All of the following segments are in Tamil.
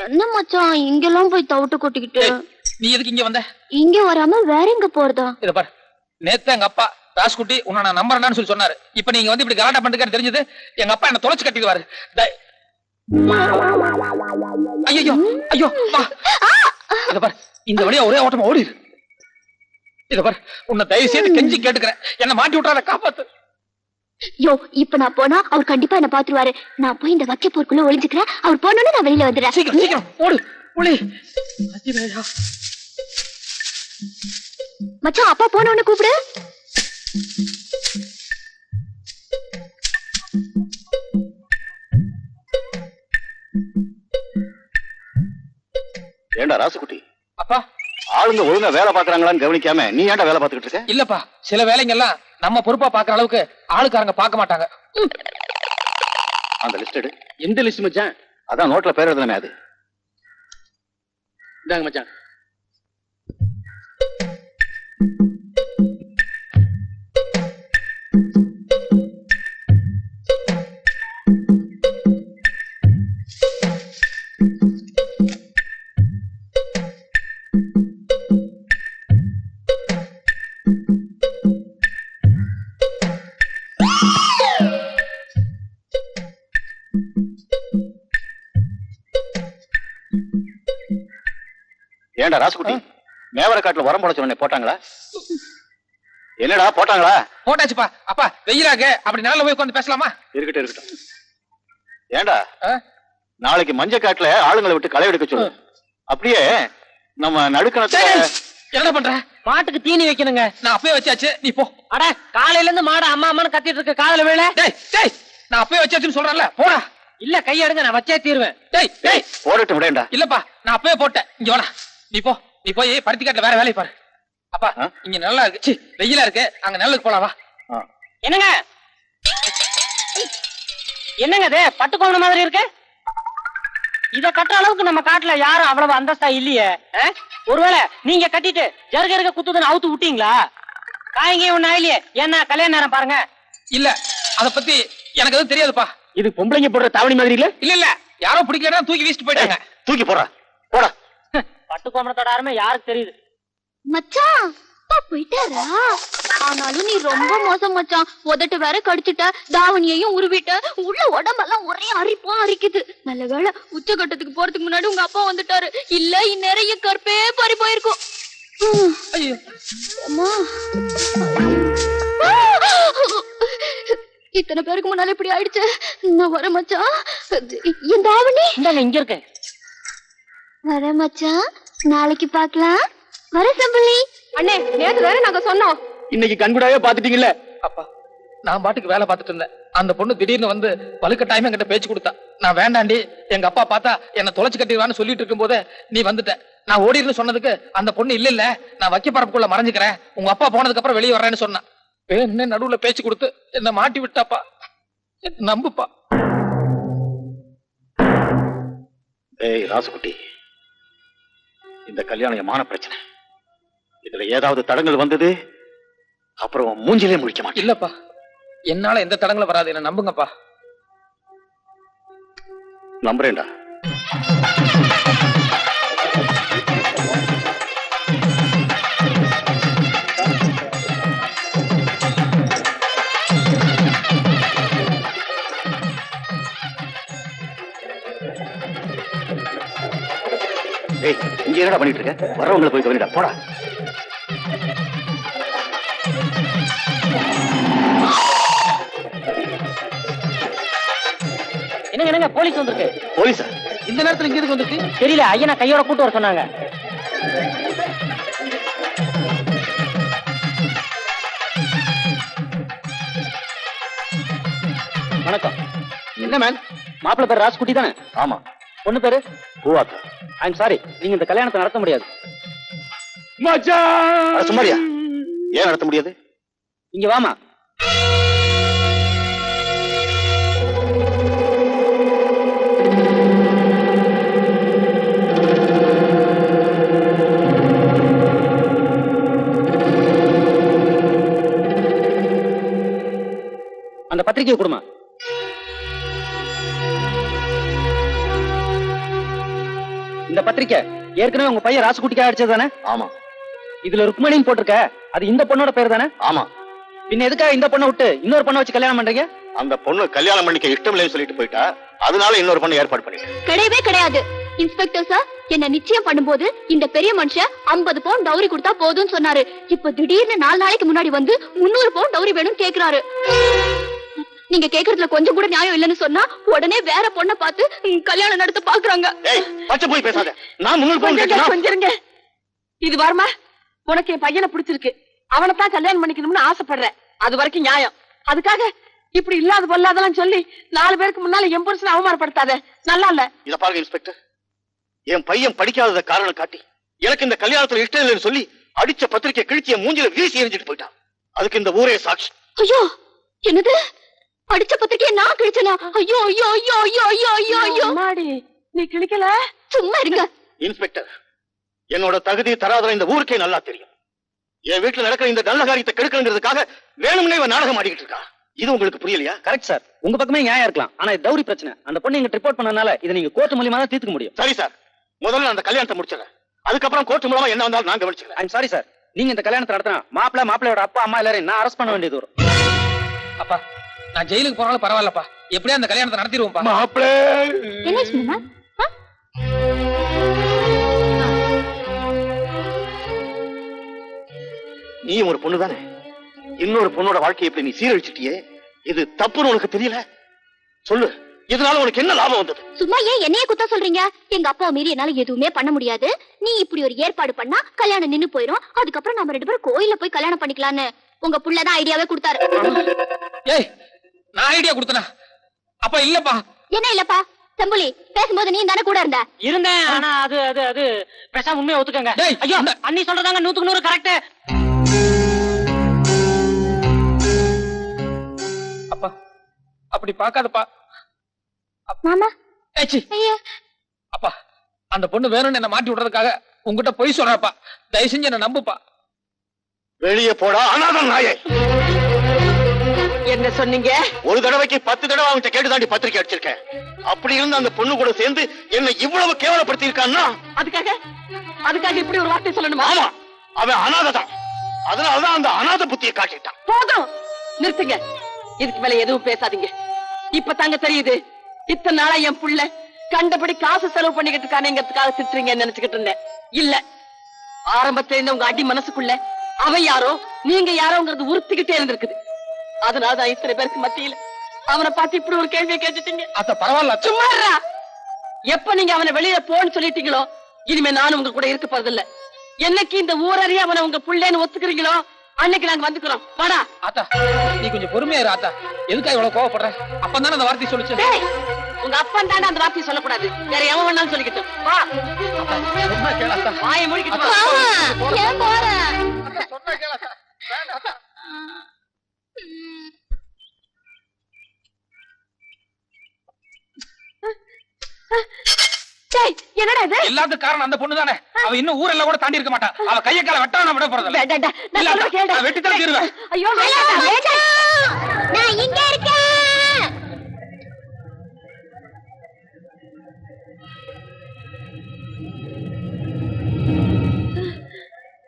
என்ன மச்சான் இங்கெல்லாம் போய் தவிட்டு கொட்டிக்கிட்டு? நீ எதுக்கு இங்க வந்த? இங்க வராம வேற எங்க போறதா? இத பாரு, நேத்து எங்க அப்பா ராஸ்குட்டி உன்னை நான் நம்பறேன்னு சொல்லி சொன்னாரு. இப்ப நீங்க வந்து இப்படி கலாட்டா பண்ணிட்டு தெரிஞ்சது எங்க அப்பா என்ன தொலைச்சு கட்டிடுவாரு. ஐயோ ஐயோ, இத பாரு, இந்த வழியா ஒரே ஓட்டமா ஓடிடு. இத பாரு, உன்னை தயவு செய்து கெஞ்சி கேட்டுக்கிறேன், என்ன மாட்டி விட்டுறாத, காப்பாத்து. யோ, இப்ப நான் போனா அவர் கண்டிப்பா என்ன பாத்துருவாரு. நான் போய் இந்த வக்க போருக்குள்ள ஒளிஞ்சுக்கிறேன். அவர் போனோன்னு நான் வெளியில வந்துடுறேன். சீக்கிரம் சீக்கிரம் ஓடு புலி. மச்சான், அப்பா போனோன்னு கூப்பிடு. ஏண்டா ராசுகுட்டி, அப்பா ஆளுங்க ஒழுங்கா வேலை பாக்குறாங்களான்னு கவனிக்காம நீ ஏன்டா வேலை பார்த்துக்கிட்டு இருக்க? இல்லப்பா, சில வேலைங்க எல்லாம் நம்ம பொறுப்பா பாக்குற அளவுக்கு ஆளுக்காரங்க பார்க்க மாட்டாங்க. அந்த லிஸ்ட் எடு. எந்த லிஸ்ட் மச்சான்? அதான் நோட்ல பேர் எழுதுனமே அது. இந்தாங்க மச்சான். ஏண்டா ராசுகுட்டி, மேவர காட்டுல உரம் போட சொன்ன போட்டாங்களா? என்னடா போட்டாங்களா? போட்டாச்சுப்பா. அப்பா வெயிலாக அப்படி நல்ல போய் உட்காந்து பேசலாமா? இருக்கட்டும் இருக்கட்டும். ஏண்டா நாளைக்கு மஞ்ச காட்டுல ஆளுங்களை விட்டு களை எடுக்க சொல்லு. அப்படியே நம்ம நடுக்கணத்தை என்ன பண்ற? மாட்டுக்கு தீனி வைக்கணுங்க. நான் அப்பவே வச்சாச்சு, நீ போ. அட, காலையில இருந்து மாடு அம்மா அம்மான்னு கத்திட்டு இருக்க, காதல வேலை. நான் அப்பவே வச்சாச்சுன்னு சொல்றேன்ல, போடா. இல்ல, கையெடுங்க, நான் வச்சே தீருவேன். போடட்டும் விடேண்டா. இல்லப்பா, நான் அப்பவே போட்டேன். இங்க வேணா, நீ போ. நீ போய் பருத்தி காட்டுல வேற வேலையை பாரு. அப்பா இங்க நல்லா இருக்கு, வெயிலா இருக்கு, அங்க நல்லதுக்கு போலாம், வா. என்னங்க என்னங்க இது பட்டு கோவண மாதிரி இருக்கு? இத கட்டுற அளவுக்கு நம்ம காட்டுல யாரும் அவ்வளவு அந்தஸ்தா இல்லையே. ஒருவேளை நீங்க கட்டிட்டு ஜருக இருக்க குத்துதுன்னு அவுத்து விட்டீங்களா? காயங்க ஒண்ணு ஆயிலையே. என்ன கல்யாண நேரம் பாருங்க. இல்ல, அத பத்தி எனக்கு எதுவும் தெரியாதுப்பா. இது பொம்பளைங்க போடுற தாவணி மாதிரி இல்ல? இல்ல இல்ல, யாரோ பிடிக்கலன்னா தூக்கி வீசிட்டு போயிட்டாங்க. தூக்கி போடா, போடா. பட்டு கோவணத்தோட அருமை யாருக்கு தெரியுது? மச்சான், அப்பா போயிட்டாரா? ஆனாலும் நீ ரொம்ப மோசம் மச்சான். உதட்டு வேற கடிச்சிட்ட, தாவணியையும் உருவிட்ட, உள்ள உடம்பெல்லாம் ஒரே அரிப்பா அரிக்குது. நல்ல வேளை உச்சகட்டத்துக்கு போறதுக்கு முன்னாடி உங்க அப்பா வந்துட்டாரு. இல்ல இந்நேரம் என் கற்பே பறி போயிருக்கும். அம்மா, இத்தனை பேருக்கு முன்னால இப்படி ஆயிடுச்சு. நான் வர மச்சான். என் தாவணி இங்க இருக்கு. வர மச்சான், நாளைக்கு பாக்கலாம். வர சம்பளி. அண்ணே, நேத்து வேற நாங்க சொன்னோம். இன்னைக்கு கண்கூடாவே பாத்துட்டீங்கல்ல. அப்பா, நான் பாட்டுக்கு வேலை பார்த்துட்டு இருந்தேன். அந்த பொண்ணு திடீர்னு வந்து வலுக்கட்டாயமா என்கிட்ட பேச்சு கொடுத்தா. நான் வேண்டாண்டி, எங்க அப்பா பார்த்தா என்ன தொலைச்சு கட்டிடுவான்னு சொல்லிட்டு இருக்கும் போதே நீ வந்துட்ட. நான் ஓடிருந்து சொன்னதுக்கு அந்த பொண்ணு இல்ல இல்ல, நான் வைக்க பரப்புக்குள்ள மறைஞ்சுக்கிறேன், உங்க அப்பா போனதுக்கு அப்புறம் வெளியே வர்றேன்னு சொன்னான். என்ன நடுவுல பேச்சு கொடுத்து என்ன மாட்டி விட்டாப்பா. நம்புப்பா. ஏய் ராசுகுட்டி, இந்த கல்யாணம் மான பிரச்சனை. இதுல ஏதாவது தடங்கள் வந்தது அப்புறம் மூஞ்சிலே முழிக்க மாட்டேன். இல்லப்பா, என்னால எந்த தடங்களும் வராது, என்ன நம்புங்கப்பா. நம்புறேன்டா. ஏய், இங்க என்னடா பண்ணிட்டு இருக்க? வரவங்களை போய் கவனிடா, போடா. என்னங்க போலீஸ் வந்திருக்கு. போலீஸா? இந்த நேரத்துல இங்க எதுக்கு வந்திருக்கு தெரியல. ஐயா கையோட கூட்டு வர சொன்னாங்க. வணக்கம். என்ன மேன்? மாப்பிள்ளை பேர் ராஜ்குட்டி தானே? ஆமா. பொண்ணு பேரு பூவாத்தா. ஐம் சாரி, நீங்க இந்த கல்யாணத்தை நடத்த முடியாது. சும்மாரியா? ஏன் நடத்த முடியாது? இங்க வாமா. பத்திரிக்கை கொடுமா. இந்த பத்திரிக்கை ஏற்கனவே உங்க பையன் ராசுகுட்டிக்கா அடிச்சது தானே? ஆமா. இதுல ருக்மணின்னு போட்டிருக்க, அது இந்த பொண்ணோட பேர் தானே? ஆமா. பின்ன எதுக்காக இந்த பொண்ணை விட்டு இன்னொரு பொண்ணை வச்சு கல்யாணம் பண்றீங்க? அந்த பொண்ணு கல்யாணம் பண்ணிக்க இஷ்டம் இல்லைன்னு சொல்லிட்டு போயிட்டா, அதனால இன்னொரு பொண்ணு ஏற்பாடு பண்ணிட்டேன். கிடையவே கிடையாது இன்ஸ்பெக்டர் சார். என்ன நிச்சயம் பண்ணும்போது இந்த பெரிய மனுஷன் 50 பவுண்ட் டவுரி கொடுத்தா போதும்னு சொன்னாரு. இப்ப திடீர்னு 4 நாளைக்கு முன்னாடி வந்து 300 பவுண்ட் டவுரி வேணும்னு கேக்குறாரு. நீங்க கேக்குறதுல கொஞ்சம் கூட நியாயம் இல்லைன்னு சொன்னா உடனே வேற பொண்ணை பார்த்து கல்யாணம் நடத்த பாக்குறாங்க. பச்சை போய் பேசாத. நான் 300 பவுண்ட் கேட்கிறேன். கொஞ்சிருங்க. இது வருமா, உனக்கு என் பையனை பிடிச்சிருக்கு, அவனைத்தான் கல்யாணம் பண்ணிக்கணும்னு ஆசைப்படுற, அது வரைக்கும் நியாயம். அதுக்காக இப்படி இல்லாத பொல்லாதெல்லாம் சொல்லி 4 பேருக்கு முன்னால என் புருஷனை அவமானப்படுத்தாத, நல்லா இல்ல. இத பாருங்க இன்ஸ்பெக்டர், என் பையன் படிக்காதத காரணம் காட்டி எனக்கு இந்த கல்யாணத்துல இஷ்டம் இல்லைன்னு சொல்லி அடிச்ச பத்திரிக்கை கிழிச்சிய மூஞ்சில வீசி எரிஞ்சிட்டு போயிட்டான். அதுக்கு இந்த ஊரே சாட்சி. ஐயோ, என்னது அடிச்ச பத்திரிக்கையை நான் கிழிச்சனா? ஐயோ ஐயோ ஐயோ ஐயோ ஐயோ ஐயோ ஐயோ. மாடி, நீ கிழிக்கல? சும்மா இருங்க இன்ஸ்பெக்டர். என்னோட தகுதி தராதர இந்த ஊருக்கே நல்லா தெரியும். என் வீட்டுல நடக்கிற இந்த நல்ல காரியத்தை கெடுக்கணுங்கிறதுக்காக வேணும்னே இவன் நாடகம் ஆடிக்கிட்டு இருக்கா. இது உங்களுக்கு புரியலையா? கரெக்ட் சார், உங்க பக்கமே நியாயம் இருக்கலாம். ஆனா இது டவுரி பிரச்சனை. அந்த பொண்ணு எங்க ரிப்போர்ட் பண்ணனால இதை நீங்க கோர்ட் மூலமா தான் தீர்த்துக்க முடியும். சரி சார், முதல்ல அந்த கல்யாணத்தை முடிச்சிடறேன். அதுக்கப்புறம் கோர்ட் மூலமா என்ன வந்தாலும் நான் கவனிச்சுக்கிறேன். ஐம் சாரி சார், நீங்க இந்த கல்யாணத்தை நடத்தினா மாப்பிள்ளையோட அப்பா அம்மா எல்லாரையும் நான் அரெஸ்ட் பண்ண வேண்டியது வரும். அப்பா, நான் ஜெயிலுக்கு போனாலும் பரவாயில்லப்பா, எப்படியா அந்த கல்யாணத்தை நடத்திடுவோம்ப்பா. மாப்பிள்ளை, என்ன சொன்னா? நீ ஒரு பொண்ணு தானே, இன்னொரு பொண்ணோட வாழ்க்கையை எப்படி நீ சீரழிச்சிட்டியே, இது தப்புன்னு உனக்கு தெரியல? சொல்லு, இதனால உனக்கு என்ன லாபம் வந்தது? சும்மா ஏன் என்னைய குத்த சொல்றீங்க? எங்க அப்பா மீறி என்னால எதுவுமே பண்ண முடியாது. நீ இப்படி ஒரு ஏற்பாடு பண்ணா கல்யாணம் நின்னு போயிரும். அதுக்கப்புறம் நம்ம 2 பேரும் கோயில்ல போய் கல்யாணம் பண்ணிக்கலான்னு உங்க புள்ளதான் ஐடியாவே கொடுத்தாரு. ஏய், நான் ஐடியா கொடுத்தனா? அப்பா இல்லப்பா. என்ன இல்லப்பா? செம்புலி, பேசும்போது நீ தானே கூட இருந்த? இருந்தேன், ஆனா அது அது அது பேசாம உண்மையை ஒத்துக்கங்க. ஐயோ, அண்ணி சொல்றதாங்க 100க்கு 100 கரெக்ட். அப்பா, அப்படி பாக்காதப்பா. மாமா, ஏச்சி, அப்பா, அந்த பொண்ணு வேணும்னு என்ன மாட்டி விடுறதுக்காக உங்ககிட்ட பொய் சொல்றப்பா. தயவு செஞ்சு என்ன நம்புப்பா. வெளியே போடா அனாதை நாயே. என்ன சொன்னீங்க? ஒரு தடவைக்கு 10 தடவை அவன் கேட்டு தாண்டி பத்திரிக்கை அடிச்சிருக்கேன். அப்படி இருந்து அந்த பொண்ணு கூட சேர்ந்து என்ன இவ்வளவு கேவலப்படுத்தி இருக்கான்னா, அதுக்காக இப்படி ஒரு வார்த்தை சொல்லணுமா? ஆமா, அவன் அனாதைதான். அதனாலதான் அந்த அனாதை புத்தியை காட்டிட்டான். போதும், நிறுத்துங்க. இதுக்கு மேல எதுவும் பேசாதீங்க. இப்ப தாங்க தெரியுது, இத்தனை நாளா என் புள்ள கண்டபடி காசு செலவு பண்ணிக்கிட்டு இருக்கானேங்கிறதுக்காக திட்டுறீங்கன்னு நினைச்சுக்கிட்டு இருந்தேன். இல்ல, ஆரம்பத்துல இருந்த உங்க அடி மனசுக்குள்ள அவன் யாரோ நீங்க யாரோங்கிறது உறுத்திக்கிட்டே இருந்திருக்குது. அதனாலதான் இத்தனை பேருக்கு மத்தியில அவனை பார்த்து இப்படி ஒரு கேள்வியை கேட்டுட்டீங்க. அத்த பரவாயில்ல. சும்மா எப்ப நீங்க அவனை வெளியில போன்னு சொல்லிட்டீங்களோ, இனிமே நானும் உங்க கூட இருக்க போறதில்ல. என்னைக்கு இந்த ஊரறிய அவனை உங்க புள்ளேன்னு ஒத்துக்கிறீங்களோ அன்னைக்கு நாங்க வந்துக்கிறோம். வாடா. ஆத்தா, நீ கொஞ்சம் பொறுமையா இரு ஆத்தா. எதுக்கா இவ்வளவு கோவப்படுற? அப்பந்தானே அந்த வார்த்தை சொல்லுச்சு. உங்க அப்பன் தானே அந்த வார்த்தையை சொல்லக்கூடாது, வேற எவன் வேணாலும் சொல்லிக்கிட்டோம். வா, சொன்னா கேளாத்தா. வாயை மூடிக்கிட்டு வா. ஏன் போற? சொன்னா கேளாத்தா. வேண்டாத்தா. என்னடா இது? எல்லாத்துக்கும் காரணம் அந்த பொண்ணு தானே. அவ இன்னும் ஊரெல்லாம் கூட தாண்டி இருக்க மாட்டா. அவ கைய கால வெட்டாம விட போறதில்ல. வேண்டாம்டா, நான் சொல்றத கேளுடா. வெட்டி தான் தீருவேன். ஐயோ, வேண்டாம். நான் இங்க இருக்கேன்.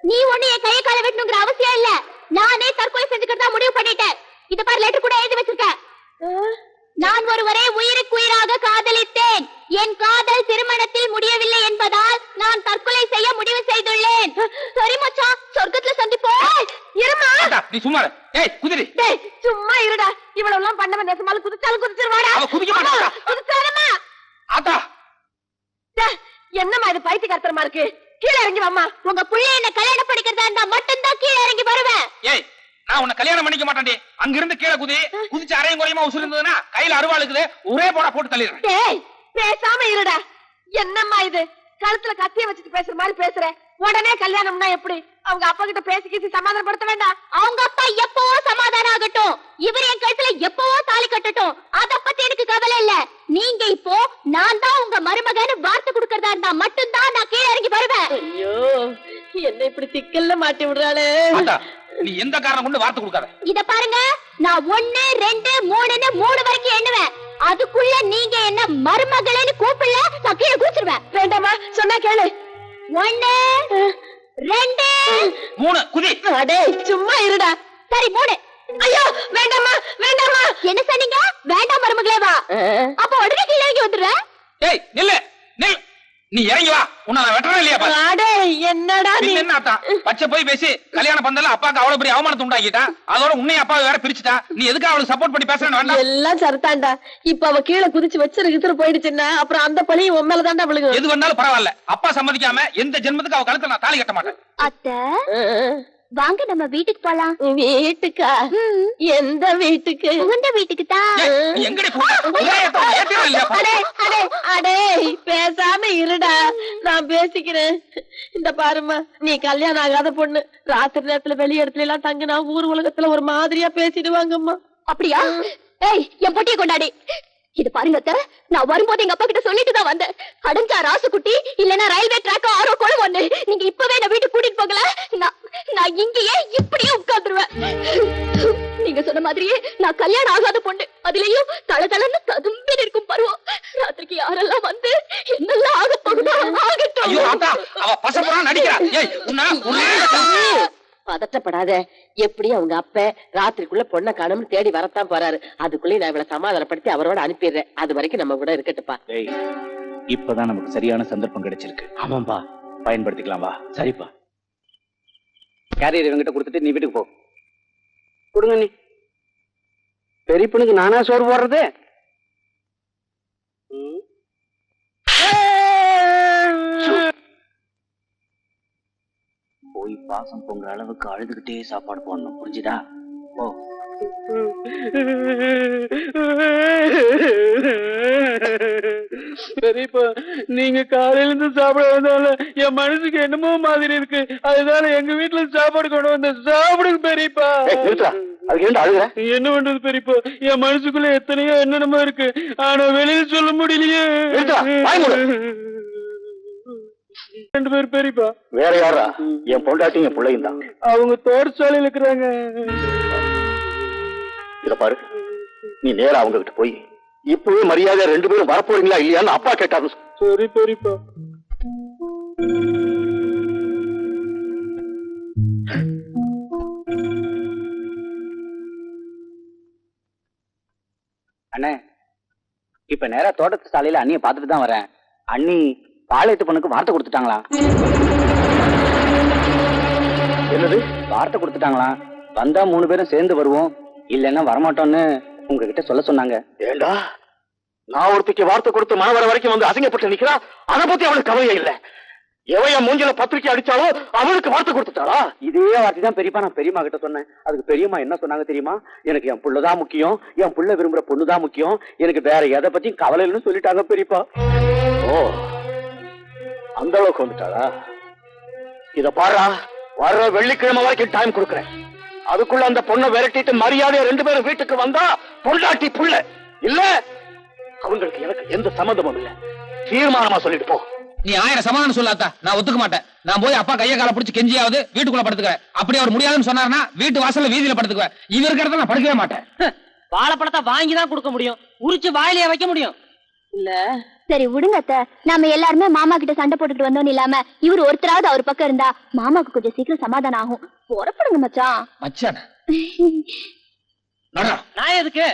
நீ ஒண்ணு என் கையை கால வெட்டணுங்கிற அவசியம் இல்ல. நானே தற்கொலை செஞ்சுக்கிறதா முடிவு பண்ணிட்டேன். இத பாரு, லெட்டர் கூட எழுதி வச்சிருக்கேன். நான் ஒருவரை உயிருக்குயிராக காதலித்தேன். என் காதல் திருமணத்தில் முடியவில்லை என்பதால் நான் தற்கொலை செய்ய முடிவு செய்துள்ளேன். சரி மச்சான், சொர்க்கத்துல சந்திப்போம். இருமா. நீ சும்மா இரு. ஏய் குதிரி. டேய், சும்மா இருடா. இவ்வளவு எல்லாம் பண்ணவன் நெசமால குதிச்சாலும் குதிச்சிருவாடா. அவ குதிக்க மாட்டா. குதிச்சாலுமா? ஆத்தா, என்னம்மா இது பைத்தியக்காரத்தனமா இருக்கு? கீழே இறங்கி வாம்மா. உங்க புள்ளை என்ன கல்யாணம் பண்ணிக்கிறதா இருந்தா மட்டும்தான் கீழே இறங்கி வருவேன். ஏய், நான் உன்னை கல்யாணம் பண்ணிக்க மாட்டேன்டி. அங்க இருந்து கீழே குதிச்சு அரையும் குறையுமா உசுறு இருந்ததுன்னா கையில அருவாளுக்குது, ஒரே போட போட்டு தள்ளிடுறேன். டேய், பேசாம இருடா. என்னம்மா இது, கழுத்துல கத்திய வச்சுட்டு பேசுற மாதிரி பேசுற? உடனே கல்யாணம்னா எப்படி? அவங்க அப்பா கிட்ட பேசி சமாதானப்படுத்த வேண்டாம்? அவங்க அப்பா எப்பவோ சமாதானம் ஆகட்டும், இவர் என் கழுத்துல எப்பவோ தாலி கட்டட்டும், அத பத்தி எனக்கு கவலை இல்ல. நீங்க இப்போ நான் தான் உங்க மருமகன்னு வார்த்தை கொடுக்கறதா இருந்தா மட்டும்தான் நான் கீழே இறங்கி வருவேன். ஐயோ, என்ன இப்படி திக்கல்ல மாட்டி விடுறாளே. ஆத்தா, நீ எந்த காரணம் கொண்டு வார்த்தை கொடுக்காத. இத பாருங்க, நான் 1 2 3ன்னு 3 வரைக்கும் எண்ணுவேன். அதுக்குள்ள நீங்க என்ன மருமகளேன்னு கூப்பிடல, நான் கீழே குதிச்சிருவேன். வேண்டாமா, சொன்னா கேளு. 1 2 3 குதி. அடே சும்மா இருடா. சரி 3. ஐயோ வேண்டாமா வேண்டாமா. என்ன சொன்னீங்க? வேண்டாம் மருமகளே வா. அப்ப உடனே கீழே இறங்கி வந்துடுறேன். ஏய் நில்லு நில். நீ இறங்கி வா. உன்னை நான் வெட்டறேன் இல்லையா பாரு. அடே என்னடா நீ? என்ன ஆத்தா பச்சை போய் பேசி கல்யாணம் பண்ணல அப்பாக்கு அவ்வளவு பெரிய அவமானத்தை உண்டாக்கிட்டா. அதோட உன்னையும் அப்பாவை வேற பிரிச்சுட்டா. நீ எதுக்கு அவளுக்கு சப்போர்ட் பண்ணி பேசுறேன்னு வேண்டாம். எல்லாம் சரிதான்டா. இப்ப அவ கீழே குதிச்சு வச்சிரு போயிடுச்சுன்னா அப்புறம் அந்த பழி உன் மேலதான்டா விழுகும். எது வந்தாலும் பரவாயில்ல. அப்பா சம்மதிக்காம எந்த ஜென்மத்துக்கு அவ கழுத்துல நான் தாலி கட்ட மாட்டேன். அத்தை வாங்க நம்ம வீட்டுக்கு போலாம். வீட்டுக்கா? எந்த வீட்டுக்கு? உங்க வீட்டுக்கு தான். நீ எங்கடி போற? ஏத்திரா இல்லையா? அடே அடே அடே பேசாம இருடா, நான் பேசிக்கிறேன். இந்த பாருமா, நீ கல்யாணம் ஆகாத பொண்ணு. ராத்திரி நேரத்துல வெளி இடத்துல எல்லாம் தங்குனா ஊர் உலகத்துல ஒரு மாதிரியா பேசிடுவாங்கம்மா. அப்படியா? ஏய் என் பொட்டியை கொண்டாடி. இது பாருங்க அத்தை, நான் வரும்போது எங்க அப்பா கிட்ட சொல்லிட்டு தான் வந்தேன். அடைஞ்சா ராசுக்குட்டி, இல்லன்னா ரயில்வே ட்ராக் ஆரோ குளம் ஒண்ணு. நீங்க இப்பவே நான் வீட்டுக்கு கூட்டிட்டு போகல, நான் இங்கேயே இப்படியே உட்கார்ந்துருவேன். நீங்க சொன்ன மாதிரியே நான் கல்யாணம் ஆகாத பொண்ணு. அதுலயும் தளதளன்னு ததும்பி இருக்கும் பருவம். ராத்திரிக்கு யாரெல்லாம் வந்து என்னெல்லாம் ஆக போகுதோ ஆகட்டும். ஐயோ ஆத்தா, அவ பசப்புறா நடிக்கிறா. ஏய் உன்ன பதட்டப்படாத. எப்படி அவங்க அப்ப ராத்திரிக்குள்ள பொண்ணை காணும்னு தேடி வரத்தான் போறாரு. அதுக்குள்ளே நான் இவளை சமாதானப்படுத்தி அவரோட அனுப்பிடுறேன். அது வரைக்கும் நம்ம கூட இருக்கட்டுப்பா. இப்பதான் நமக்கு சரியான சந்தர்ப்பம் கிடைச்சிருக்கு. ஆமாம்பா, பயன்படுத்திக்கலாம் வா. சரிப்பா, கேரியர் இவங்கிட்ட கொடுத்துட்டு நீ வீட்டுக்கு போ. கொடுங்க நீ. பெரியப்பனுக்கு நானா சோறு போடுறது? போய் பாசம் பொங்குற அளவுக்கு அழுதுகிட்டே சாப்பாடு போடணும், புரிஞ்சுதா? ஓ பெரியப்பா, நீங்க காலையில இருந்து சாப்பிட வந்தால என் மனசுக்கு என்னமோ மாதிரி இருக்கு. அதுதான எங்க வீட்டுல சாப்பாடு கொண்டு வந்த. சாப்பிடுங்க பெரியப்பா. அதுக்கு ஏன்டா அழுகுற? என்ன பண்றது பெரியப்பா, என் மனசுக்குள்ள எத்தனையோ என்னென்னமோ இருக்கு. ஆனா வெளியில சொல்ல முடியலையே. ரெண்டு பேர் பெரியப்பா. வேற யாரா? என் பொண்டாட்டி என் பிள்ளையும் தான். அவங்க தோட்டச்சாலையில இருக்கிறாங்க. இத பாரு, நீ நேரா அவங்க கிட்ட போய் இப்பவே மரியாதை 2 பேரும் வரப்போறீங்களா இல்லையான்னு அப்பா கேட்டாரு. சரி பெரியப்பா. அண்ணே, இப்ப நேரா தோட்டத்து சாலையில அண்ணிய பாத்துட்டு தான் வரேன். அண்ணி பாளையத்து பொண்ணுக்கு வார்த்தை கொடுத்துட்டாங்களா? என்னது வார்த்தை கொடுத்துட்டாங்களா? வந்தா 3 பேரும் சேர்ந்து வருவோம், இல்லன்னா வரமாட்டோம்னு உங்ககிட்ட சொல்ல சொன்னாங்க. ஏண்டா, நான் ஒருத்திக்கு வார்த்தை கொடுத்து மன வர வரைக்கும் வந்து அசிங்கப்பட்டு நிக்கிறா. அதை பத்தி அவளுக்கு கவலையே இல்ல. எவைய மூஞ்சில பத்திரிக்கை அடிச்சாலோ அவளுக்கு வார்த்தை கொடுத்துட்டாளா? இதே வார்த்தை தான் பெரியப்பா நான் பெரியம்மா கிட்ட சொன்னேன். அதுக்கு பெரியம்மா என்ன சொன்னாங்க தெரியுமா? எனக்கு என் புள்ளதான் முக்கியம், என் புள்ள விரும்புற பொண்ணுதான் முக்கியம், எனக்கு வேற எதை பத்தியும் கவலை இல்லைன்னு சொல்லிட்டாங்க பெரியப்பா. ஓ, அந்த அளவுக்கு வந்துட்டாளா? இத பாரா, வர்ற வெள்ளிக்கிழமை வரைக்கும் டைம் கொடுக்கறேன். அதுக்குள்ள அந்த பொண்ணை விரட்டிட்டு மரியாதையா 2 பேரும் வீட்டுக்கு வந்தா பொண்டாட்டி புள்ள இல்ல அவங்களுக்கு எனக்கு எந்த சம்மந்தமும் இல்ல. தீர்மானமா சொல்லிட்டு போ. நீ 1000 சமாதானம் சொல்லாத்தா, நான் ஒத்துக்க மாட்டேன். நான் போய் அப்பா கைய கால பிடிச்சு கெஞ்சியாவது வீட்டுக்குள்ள படுத்துக்கிறேன். அப்படி அவர் முடியாதுன்னு சொன்னாருன்னா வீட்டு வாசல்ல வீதியில படுத்துக்குவேன். இவருக்கு இடத்துல நான் படுக்கவே மாட்டேன். வாழைப்பழத்தை வாங்கிதான் கொடுக்க முடியும், உரிச்சு வாயிலேயே வைக்க முடியும் இல்ல. சரி விடுங்க அத்தை, நாம எல்லாருமே மாமா கிட்ட சண்டை போட்டுட்டு வந்தோம் இல்லாம இவர் ஒருத்தராவது அவர் பக்கம் இருந்தா மாமாக்கு கொஞ்சம் சீக்கிரம் சமாதானம் ஆகும். புறப்படுங்க மச்சான். மச்சான் நான் எதுக்கு?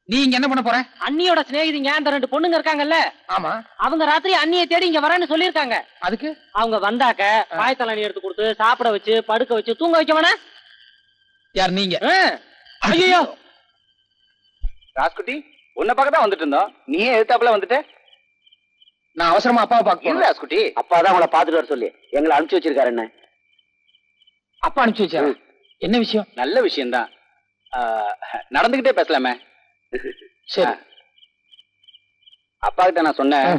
நீ இங்க என்ன பண்ண போற? அண்ணியோட சிநேகிதிங்க அந்த 2 பொண்ணுங்க இருக்காங்கல்ல, ஆமா, அவங்க ராத்திரி அண்ணியை தேடி இங்க வரேன்னு சொல்லிருக்காங்க. அதுக்கு அவங்க வந்தாக்க பாயத்தலணி எடுத்து கொடுத்து சாப்பிட வச்சு படுக்க வச்சு தூங்க வைக்க வேணா? யார் நீங்க? ஐயோ ராஸ்குட்டி, உன்னை பார்க்க தான் வந்துட்டு இருந்தோம், நீயே எதிர்த்தாப்புல வந்துட்ட. நான் அவசரமா அப்பாவை இல்ல பார்க்க. ராஸ்குட்டி, அப்பா தான் உங்களை பாத்துட்டு வர சொல்லி எங்களை அனுப்பிச்சு வச்சிருக்காரு. என்ன அப்பா அனுப்பிச்சு வச்சா? என்ன விஷயம்? நல்ல விஷயம்தான், நடந்துகிட்டே பேசலாமே. சரி, அப்பா கிட்ட நான் சொன்னேன்,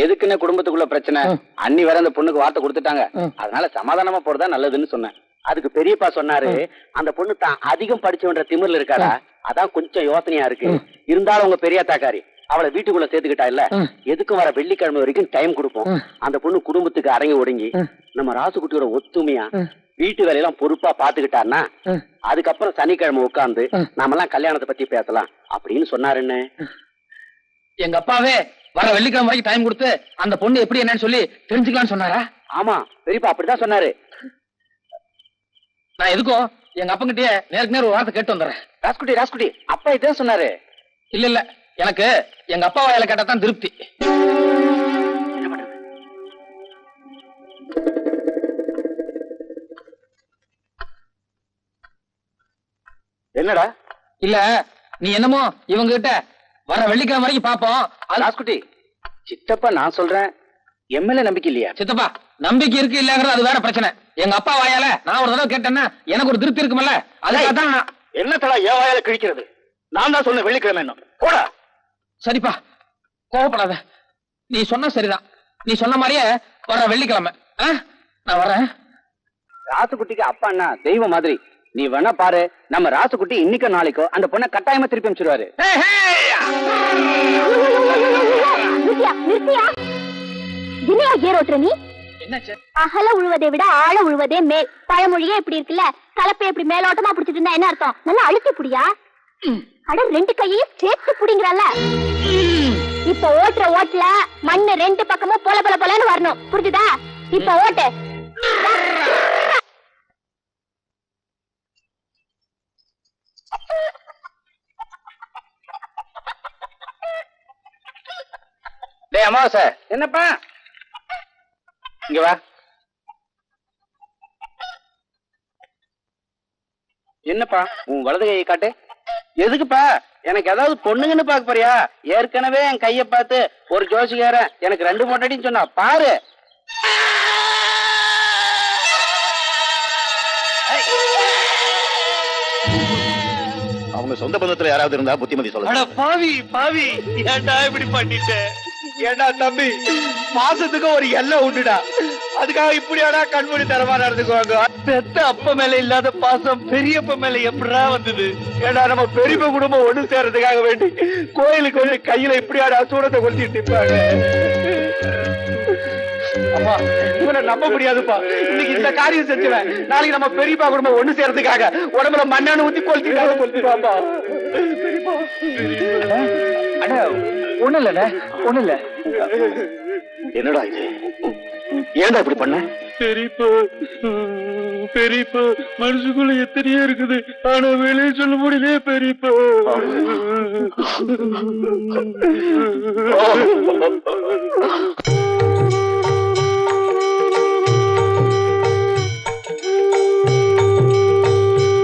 எதுக்குன்னு குடும்பத்துக்குள்ள பிரச்சனை, அண்ணி வேற அந்த பொண்ணுக்கு வார்த்தை கொடுத்துட்டாங்க, அதனால சமாதானமா போறதா நல்லதுன்னு சொன்னேன். அதுக்கு பெரியப்பா சொன்னாரு, அந்த பொண்ணு தான் அதிகம் படிச்சவன்ற திமிர்ல இருக்காரா, அதான் கொஞ்சம் யோசனையா இருக்கு. இருந்தாலும் உங்க பெரியாத்தாக்காரி அவளை வீட்டுக்குள்ள சேர்த்துக்கிட்டா இல்ல, எதுக்கும் வர வெள்ளிக்கிழமை வரைக்கும் டைம் கொடுப்போம். அந்த பொண்ணு குடும்பத்துக்கு அடங்கி ஒடுங்கி நம்ம ராசுகுட்டியோட ஒத்துமையா வீட்டு வேலையெல்லாம் பொறுப்பா பாத்துக்கிட்டாருன்னா அதுக்கப்புறம் சனிக்கிழமை உட்கார்ந்து நாமெல்லாம் கல்யாணத்தை பத்தி பேசலாம் அப்படின்னு சொன்னாருன்னு. எங்க அப்பாவே வர வெள்ளிக்கிழமை வரைக்கும் டைம் கொடுத்து அந்த பொண்ணு எப்படி என்னன்னு சொல்லி தெரிஞ்சுக்கலாம்னு சொன்னாரா? ஆமா பெரியப்பா அப்படிதான் சொன்னாரு. நான் எதுக்கும் எங்க அப்பங்கிட்டயே நேருக்கு நேரம் ஒரு வார்த்தை கேட்டு வந்துடுறேன். ராஸ்குட்டி அப்பா இதான் சொன்னாரு. இல்ல எனக்கு எங்க அப்பா வாயில கேட்டா தான் திருப்தி. என்னடா? இல்ல நீ என்னமோ இவங்க கிட்ட வர வெள்ளிக்கிழமை வரைக்கும் பாப்போம். ராஸ்குட்டி சித்தப்பா நான் சொல்றேன், எம்எல்ஏ நம்பிக்கை இல்லையா? சித்தப்பா நம்பிக்கை இருக்கு இல்லங்கிறது அது வேற பிரச்சனை. எங்க அப்பா வாயால நான் ஒரு தடவை கேட்டேன்னா எனக்கு ஒரு திருப்தி இருக்குமல்ல, அதுக்காக என்ன தடா என் வாயால கிழிக்கிறது? நான் தான் சொன்ன வெள்ளிக்கிழமை என்ன போடா. சரிப்பா கோவப்படாத, நீ சொன்ன சரிதான். நீ சொன்ன மாதிரியே வர வெள்ளிக்கிழமை நான் வரேன். ராசுகுட்டிக்கு அப்பா அண்ணா தெய்வம் மாதிரி. நீ வேணா பாரு, நம்ம ராசுகுட்டி இன்னைக்கோ நாளைக்கோ அந்த பொண்ணை கட்டாயமா திருப்பி அனுப்பிச்சிருவாரு. அகல உழுவதை விட ஆழ உழுவதே மேல். பழமொழியே இப்படி இருக்குல்ல, கலப்பை இப்படி மேலோட்டமா பிடிச்சிட்டு இருந்தா என்ன அர்த்தம்? நல்லா அழுத்தி புடியா. அட ரெண்டு கையையும் சேர்த்து புடிங்கறல்ல. இப்ப ஓட்டுற ஓட்டுல மண்ணு ரெண்டு பக்கமும் போல போல போலன்னு வரணும், புரிஞ்சுதா? இப்ப ஓட்டு. டேய் அமாவாசை, என்னப்பா இங்க வா. என்னப்பா உன் வலது கையை காட்டு. எதுக்குப்பா? எனக்கு ஏதாவது பொண்ணுங்கன்னு பாக்க போறியா? ஏற்கனவே என் கைய பார்த்து ஒரு ஜோசிக்காரன் எனக்கு 2 மொட்டடின்னு சொன்னா பாரு. அவங்க சொந்த பந்தத்துல யாராவது இருந்தா புத்திமதி சொல்ல. பாவி ஏன்டா இப்படி பண்ணிட்ட? ஏண்டா தம்பி, மாசத்துக்கு ஒரு எல்லை உண்டுடா, அதுக்காக இப்படியாடா கண்மூடி தரமா நடந்துக்குவாங்க? பெத்த அப்ப மேல இல்லாத பாசம் பெரியப்ப மேல எப்படா வந்தது? ஏடா நம்ம பெரியப்ப குடும்பம் ஒண்ணு சேர்றதுக்காக வேண்டி கோயிலுக்கு வந்து கையில இப்படியாடா சூடத்தை கொளுத்திட்டு இருப்பாங்க. அப்பா இவனை நம்ப முடியாதுப்பா. இன்னைக்கு இந்த காரியம் செஞ்சுவேன், நாளைக்கு நம்ம பெரியப்பா குடும்பம் ஒண்ணு சேர்றதுக்காக உடம்புல மண்ணான ஊத்தி கொளுத்திட்டாப்பா. ஒண்ணு இல்ல. என்னடா இது? ஏன்டா இப்படி பண்ண? பெரியப்பா மனசுக்குள்ள எத்தனையோ இருக்குது, ஆனா வெளியே சொல்ல முடியல பெரியப்பா.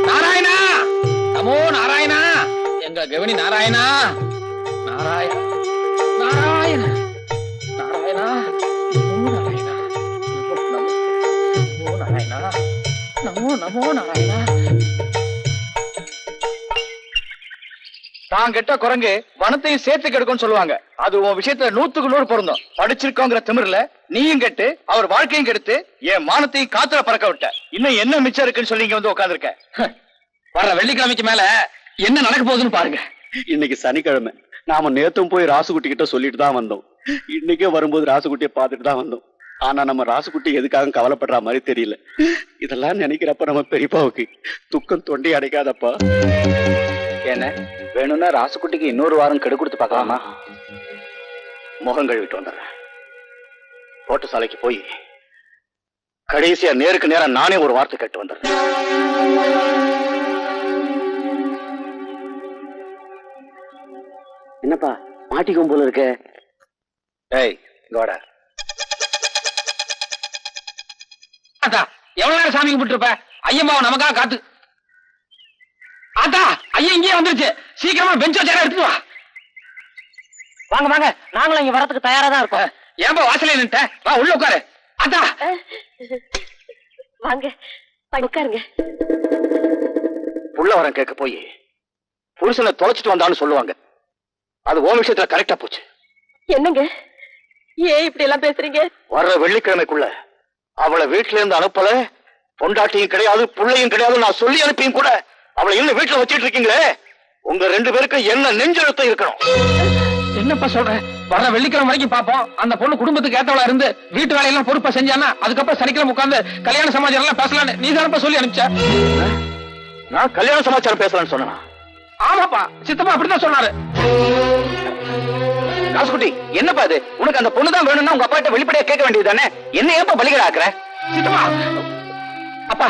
நாராயணா, நமோ நாராயணா, எங்க கவனி நாராயணா, நாராயண நாராயண நாராயணா, நமோ நாராயணா, நமோ நாராயணா, நமோ நாராயணா. தான் கெட்ட குரங்கு வனத்தையும் சேர்த்து கெடுக்கும்னு சொல்லுவாங்க. அது உன் விஷயத்துல 100க்கு 100 பொருந்தும். படிச்சிருக்கோங்கிற திமிர்ல நீயும் கெட்டு அவர் வாழ்க்கையும் கெடுத்து என் மானத்தையும் காத்துல பறக்க விட்ட. இன்னும் என்ன மிச்சம் இருக்குன்னு சொல்லி இங்க வந்து உட்கார்ந்துருக்க. வர வெள்ளிக்கிழமைக்கு மேல என்ன நடக்க போகுதுன்னு பாருங்க. இன்னைக்கு சனிக்கிழமை, நாம நேத்தும் போய் ராசுகுட்டி கிட்ட சொல்லிட்டு தான் வந்தோம். இன்னைக்கே வரும்போது ராசுகுட்டியை பார்த்துட்டு தான் வந்தோம். ஆனா நம்ம ராசுகுட்டி எதுக்காக கவலைப்படுற மாதிரி தெரியல. இதெல்லாம் நினைக்கிறப்ப நம்ம பெரியப்பாவுக்கு துக்கம் தொண்டை அடைக்காதப்பா. என்ன வேணும்னா ராசுகுட்டிக்கு இன்னொரு வாரம் கெடு கொடுத்து பார்க்கலாமா? முகம் கழுவிட்டு வந்துடுறேன். போட்டு சாலைக்கு போய் கடைசியா நேருக்கு நேரம் நானே ஒரு வார்த்தை கேட்டு வந்துடுறேன். என்னப்பா மாட்டிக்கும் போல இருக்க? ஏய் கோடா, எவ்வளவு நேரம் சாமி கும்பிட்டு இருப்ப? ஐயம்மாவை நமக்காக காத்து. ஆத்தா ஐயா இங்கே வந்துருச்சு, சீக்கிரமா பெஞ்ச் சேர எடுத்து வா. வாங்க வாங்க, நாங்களும் இங்க வரதுக்கு தயாரா தான் இருக்கோம். ஏன்பா வாசலே நின்ட்ட? வா உள்ள உட்காரு. ஆத்தா வாங்க படுக்காருங்க. புள்ள வரம் கேட்க போய் புருஷனை தொலைச்சிட்டு வந்தான்னு சொல்லுவாங்க. அது ஓ விஷயத்துல கரெக்டா போச்சு. என்னங்க ஏன் இப்படி எல்லாம் பேசுறீங்க? வர்ற வெள்ளிக்கிழமைக்குள்ள அவளை வீட்டுல இருந்து அனுப்பல, பொண்டாட்டியும் கிடையாது புள்ளையும் கிடையாது நான் சொல்லி அனுப்பியும் கூட அவளை இன்னும் வீட்டுல வச்சிட்டு இருக்கீங்களே, உங்க 2 பேருக்கு என்ன நெஞ்செழுத்தம் இருக்கணும்? என்னப்பா சொல்ற? வர வெள்ளிக்கிழமை வரைக்கும் பாப்போம். அந்த பொண்ணு குடும்பத்துக்கு ஏத்தவளா இருந்து வீட்டு வேலையெல்லாம் பொறுப்பா செஞ்சானா அதுக்கப்புறம் சனிக்கிழமை உட்கார்ந்து கல்யாண சமாச்சாரம் எல்லாம் பேசலான்னு நீ தானப்பா சொல்லி அனுப்பிச்ச. நான் கல்யாண சமாச்சாரம் பேசலாம்னு சொன்னா? ஆமாப்பா, சித்தப்பா அப்படிதான் சொன்னாரு. ராசுகுட்டி, என்னப்பா இது? உனக்கு அந்த பொண்ணு தான் வேணும்னா உங்க அப்பா கிட்ட வெளிப்படையா கேட்க வேண்டியது தானே? என்ன ஏப்பா பலிகடா ஆக்குற? சித்தப்பா, அப்பா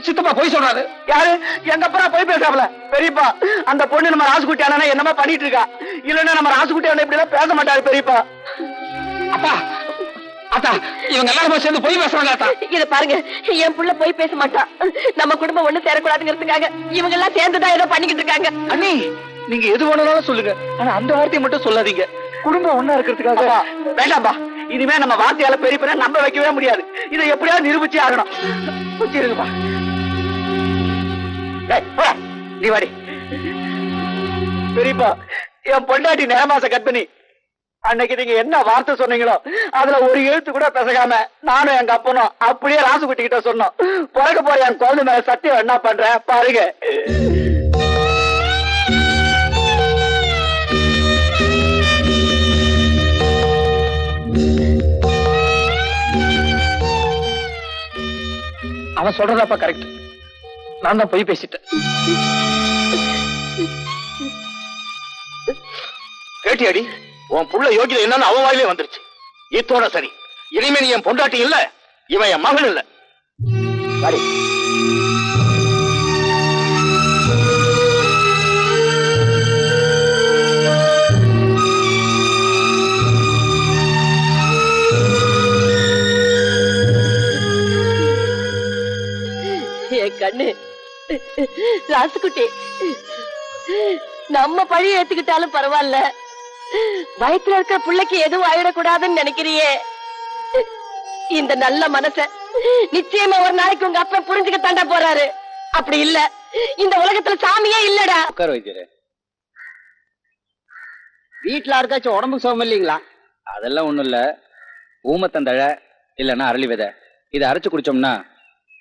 சித்தப்பா போய் சொல்றாரு. யாரு? எங்க அப்பா போய் பேசாமல. பெரியப்பா, அந்த பொண்ணு நம்ம ராசுகுட்டி அண்ணா என்னமா பண்ணிட்டு இருக்கா? இல்லன்னா நம்ம ராசுகுட்டி அண்ணா இப்படி எல்லாம் பேச மாட்டாரு பெரியப்பா. அப்பா அத்தா, இவங்க எல்லாரும் சேர்ந்து போய் பேசுறாங்க. அத்தா, இத பாருங்க, என் புள்ள போய் பேச மாட்டான். நம்ம குடும்பம் ஒண்ணு சேரக்கூடாதுங்கிறதுக்காக இவங்க எல்லாம் சேர்ந்துதான் ஏதோ பண்ணிக்கிட்டு இருக்காங்க. அண்ணி, நீங்க எது வேணாலும் சொல்லுங்க, ஆனா அந்த வார்த்தையை மட்டும் சொல்லாதீங்க. குடும்பம் ஒண்ணா இருக்கிறதுக்காக. வேண்டாம்பா, இனிமே நம்ம வார்த்தையால பெரிய நம்ப வைக்கவே முடியாது. இதை எப்படியாவது நிரூபிச்சே ஆகணும். இருக்குப்பா, நீ வாடி. பெரியப்பா, என் பொண்டாட்டி நேமாச கற்பனி. அன்னைக்கு நீங்க என்ன வார்த்தை சொன்னீங்களோ அதுல ஒரு எழுத்து கூட பேசாம நானும் எங்க அப்பனும் அப்படியே ராசுகுட்டி கிட்ட சொன்னோம். பிறக்க போற என் குழந்தை மேல சத்தியம் என்ன பண்ற பாருங்க. அவன் சொல்றதாப்பா கரெக்ட். நான் தான் போய் பேசிட்டேன். கேட்டியாடி, உன் புள்ள யோகிதை என்னன்னு அவ வாயிலே வந்துருச்சு. இத்தோட சரி, இனிமே நீ என் பொண்டாட்டி இல்ல, இவன் என் மகன் இல்ல. சரி, என் கண்ணு ராசுகுட்டி, நம்ம பழி ஏத்துக்கிட்டாலும் பரவாயில்ல, வயிற்றுல இருக்கிற பிள்ளைக்கு எதுவும் ஆயிடக்கூடாதுன்னு நினைக்கிறியே. இந்த நல்ல மனச நிச்சயமா ஒரு நாளைக்கு உங்க அப்பா புரிஞ்சுக்க தாண்டா போறாரு. அப்படி இல்ல இந்த உலகத்துல சாமியே இல்லடா. உட்கார வைக்கிறேன். வீட்டுல யாருக்காச்சும் உடம்புக்கு சுகம் இல்லைங்களா? அதெல்லாம் ஒண்ணும் இல்ல. ஊமத்தந்தழை இல்லன்னா அரளி விதை இதை அரைச்சு குடிச்சோம்னா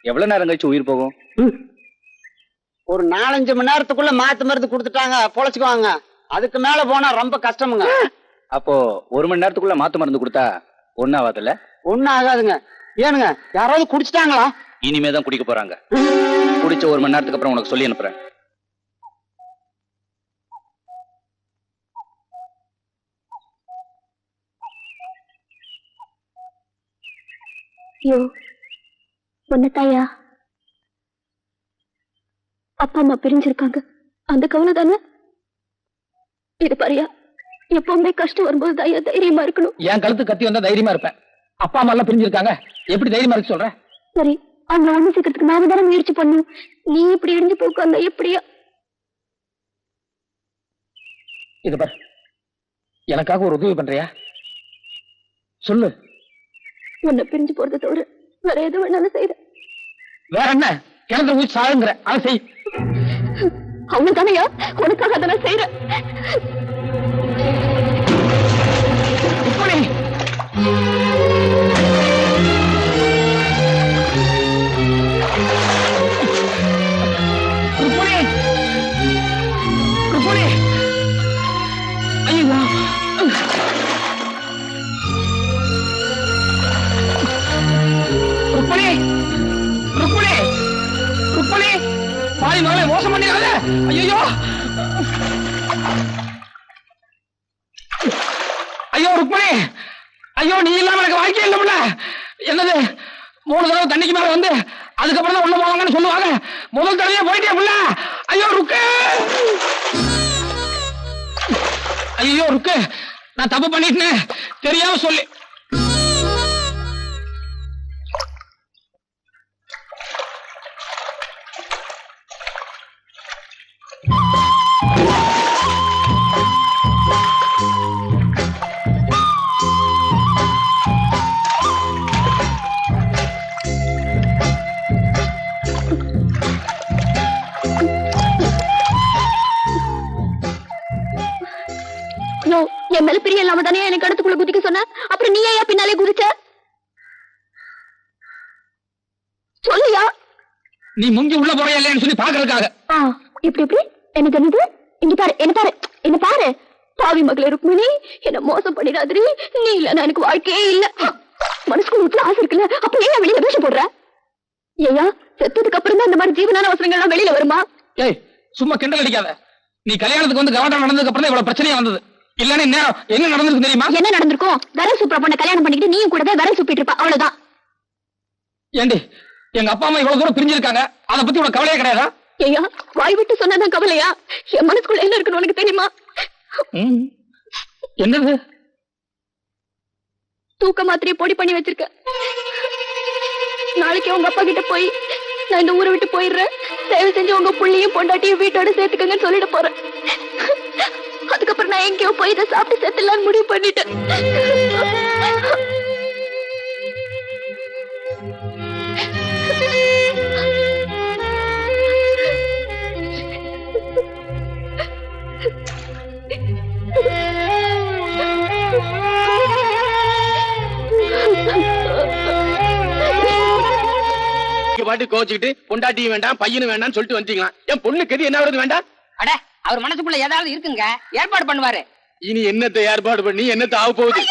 எவ்வளவு நேரம் கழிச்சு உயிர் போகும்? ஒரு 4-5 மணி நேரத்துக்குள்ள மாத்து மருந்து கொடுத்துட்டாங்க, பொழைச்சுக்குவாங்க. அதுக்கு மேல போனா ரொம்ப கஷ்டமுங்க. அப்போ 1 மணி நேரத்துக்குள்ள மாத்து மருந்து கொடுத்தா ஒன்னும் ஆகாதுல்ல? ஒண்ணும் ஆகாதுங்க. ஏனுங்க, யாராவது குடிச்சிட்டாங்களா? இனிமேதான் குடிக்க போறாங்க. குடிச்ச 1 மணி நேரத்துக்கு அப்புறம் உனக்கு சொல்லி அனுப்புறேன். ஐயோ, தாயா, அப்பா அம்மா பிரிஞ்சிருக்காங்க, அந்த கவலை தானே. இது பாரியா, எப்பவுமே கஷ்டம் வரும்போது தாயா தைரியமா இருக்கணும். என் கழுத்து கத்தி வந்தா தைரியமா இருப்பேன். அப்பா அம்மா எல்லாம் பிரிஞ்சிருக்காங்க, எப்படி தைரியமா இருக்கு சொல்ற? சரி, அவங்க ஒண்ணு சேர்க்கறதுக்கு நாம தானே முயற்சி பண்ணும். நீ இப்படி இடிஞ்சு போக்காங்க எப்படியா? இது பாரு, எனக்காக ஒரு உதவி பண்றியா? சொல்லு. உன்னை பிரிஞ்சு போறதை தவிர வேற எது வேணாலும் செய்யற. வேற என்ன? கிணத்துல ஊச்சி சாகுங்கிற, அதை செய். அவங்க தானையா உனக்காக அதெல்லாம் செய்யற. மோசம் பண்ணிடாத. ஐயோ ஐயோ ருக்மணி, ஐயோ நீ இல்லாம எனக்கு வாழ்க்கை இல்ல. என்னது 3 தடவை தண்ணிக்கு மேல வந்து அதுக்கப்புறம் தான் உள்ள போவாங்கன்னு சொல்லுவாங்க. முதல் தடவையே போயிட்டே புள்ள. ஐயோ ருக்கு, ஐயோ ருக்கு, நான் தப்பு பண்ணிட்டேன் தெரியாம சொல்லி. என் மேல பிரிய இல்லாம தானே எனக்கு அடுத்துக்குள்ள குதிக்க சொன்ன. அப்புறம் நீ ஏன் பின்னாலே குதிச்ச? சொல்லியா? நீ முங்கி உள்ள போறியா இல்லையான்னு சொல்லி பாக்குறதுக்காக. இப்படி இப்படி என்ன தெரியுது? இங்க பாரு, என்ன பாரு, என்ன பாரு. பாவி மகளே ருக்மிணி, என்ன மோசம் பண்ணிடாதீ. நீ இல்ல எனக்கு வாழ்க்கையே இல்ல. மனசுக்குள்ள வீட்டுல ஆசை இருக்குல்ல, அப்ப ஏன் வெளியில வேஷம் போடுற? ஐயா, செத்ததுக்கு அப்புறம் தான் இந்த மாதிரி ஜீவனான அவசரங்கள்லாம் வெளியில வருமா? ஏய், சும்மா கிண்டல் அடிக்காத. நீ கல்யாணத்துக்கு வந்து கவனம் நடந்ததுக்கு அப்புறம் இவ்வளவு பிரச்சனையா வந்தது. இல்லன்னு நேரம் என்ன நடந்திருக்கு தெரியுமா? என்ன நடந்திருக்கும்? விரல் சூப்பரா பொண்ண கல்யாணம் பண்ணிக்கிட்டு நீயும் கூடவே விரல் சூப்பிட்டு இருப்பா, அவ்வளவுதான். ஏண்டி, எங்க அப்பா அம்மா இவ்வளவு தூரம் பிரிஞ்சிருக்காங்க, அதை பத்தி உனக்கு கவலையே கிடையாதா? ஐயா, வாய் விட்டு சொன்னாதான் கவலையா? என் மனசுக்குள்ள என்ன இருக்குன்னு உனக்கு தெரியுமா? என்னது? தூக்க மாத்திரையை பொடி பண்ணி வச்சிருக்க. நாளைக்கு உங்க அப்பா கிட்ட போய் நான் இந்த ஊரை விட்டு போயிடுறேன், தயவு செஞ்சு உங்க புள்ளையும் பொண்டாட்டியும் வீட்டோட சேர்த்துக்கங்கன்னு சொல்லிட்டு போறேன். அதுக்கப்புறம் நான் எங்கேயோ போய் இதை சாப்பிட்டு சேர்த்துலான்னு முடிவு பண்ணிட்டேன். பாட்டு கோச்சுக்கிட்டு பொண்டாட்டியும் வேண்டாம் பையனும் வேண்டாம் சொல்லிட்டு வந்துட்டீங்களா? என் பொண்ணு கதி என்ன வருது வேண்டாம்? அட, அவர் மனசுக்குள்ள ஏதாவது இருக்குங்க, ஏற்பாடு பண்ணுவாரு. இனி என்னத்தை ஏற்பாடு பண்ணி என்னத்தை ஆக போகுது?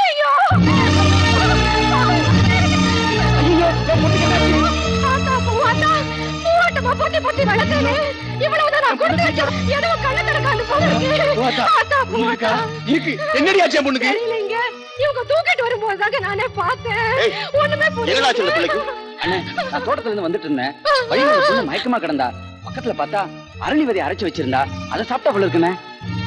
என்னடி ஆச்சு என் பொண்ணுக்கு? தூக்கிட்டு வரும்போது நானே பார்த்தேன். நான் தோட்டத்துல இருந்து வந்துட்டு இருந்தேன். வழியில மயக்கமா கிடந்தா, பக்கத்துல பார்த்தா அரளி விதை அரைச்சு வச்சிருந்தா, அதை சாப்பிட்டா போல இருக்குமே.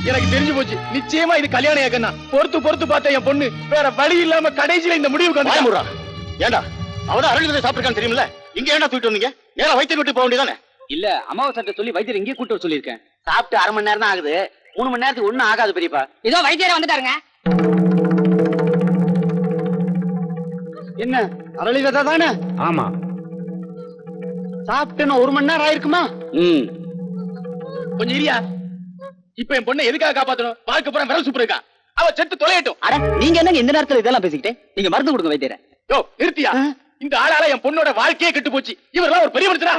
எனக்கு தெரிஞ்சு போச்சு, நிச்சயமா இது கல்யாணம் ஏக்கன்னா. பொறுத்து பொறுத்து பார்த்தா என் பொண்ணு வேற வழி இல்லாம கடைசியில இந்த முடிவுக்கு வந்து. ஏண்டா அவதான் அரளி விதை சாப்பிட்டுருக்கான்னு தெரியுமில்ல? இங்க ஏண்டா தூக்கிட்டு வந்தீங்க? நேரா வைத்தியம் விட்டு போக வேண்டியதானே? இல்ல, அமாவாசை சொல்லி வைத்தியர் இங்கே கூட்டு வர சொல்லியிருக்கேன். சாப்பிட்டு 1/2 மணி நேரம் தான் ஆகுது. 3 மணி நேரத்துக்கு ஒண்ணும் ஆகாது பெரியப்பா. இதோ வைத்தியரே வந்துட்டாருங்க. என்ன அரளி விதை தானே? ஆமா. சாப்பிட்டு 1 மணி நேரம் ஆயிருக்குமா? கொஞ்சம் இரியா. இப்ப என் பொண்ணை எதுக்காக காப்பாத்தணும்? வாழ்க்கை பூரா விரல் சூப்பர் இருக்கா, அவ செத்து தொலையட்டும். அட, நீங்க என்ன இந்த நேரத்துல இதெல்லாம் பேசிக்கிட்டே? நீங்க மருந்து கொடுங்க வைத்தியரே. யோ நிறுத்தியா, இந்த ஆளால என் பொண்ணோட வாழ்க்கையே கெட்டு போச்சு. இவரெல்லாம் ஒரு பெரிய மனுஷனா?